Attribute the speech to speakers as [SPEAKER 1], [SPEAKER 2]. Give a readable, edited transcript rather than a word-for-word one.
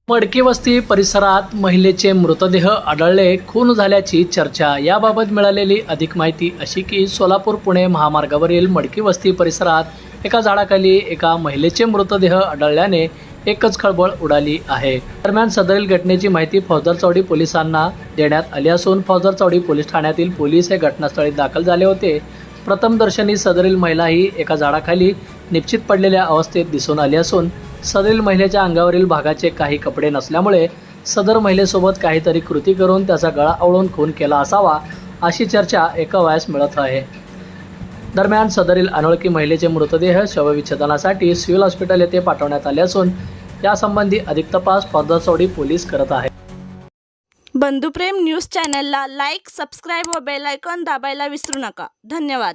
[SPEAKER 1] मडकी वस्ती परिसरात महिलेचे मृतदेह आढळले, खून झाल्याची चर्चा। याबाबत मिळालेली अधिक माहिती अशी की सोलापूर पुणे महामार्गावरील मडकी वस्ती परिसरात एका झाडाखाली एका महिलेचे मृतदेह आढळल्याने एकच खळबळ उडाली आहे। दरम्यान सदरील घटनेची माहिती फौजदार चौडी पोलिसांना देण्यात आली असून फौजदार चौडी पोलीस ठाण्यातील पोलीस हे घटनास्थळी दाखल झाले होते। प्रथमदर्शनी सदरील महिला ही एका झाडाखाली निश्चित पडलेल्या अवस्थेत दिसून आली असून सदरील महिलेच्या अंगावरील भागाचे काही कपडे नसल्यामुळे सदर महिलेसोबत काहीतरी कृती करून त्याचा गळा आवळून खून केला असावा अशी चर्चा एका वयास मिळत आहे। दरम्यान सदरील अनोळखी महिलेचे मृतदेह शवविच्छेदनासाठी सिव्हिल हॉस्पिटल येथे पाठवण्यात आले असून यासंबंधी अधिक तपास फौजदार चौडी पोलीस करत आहेत।
[SPEAKER 2] बंधुप्रेम न्यूज चॅनलला लाईक, सबस्क्राईब व बेल आयकॉन दाबायला विसरू नका। धन्यवाद।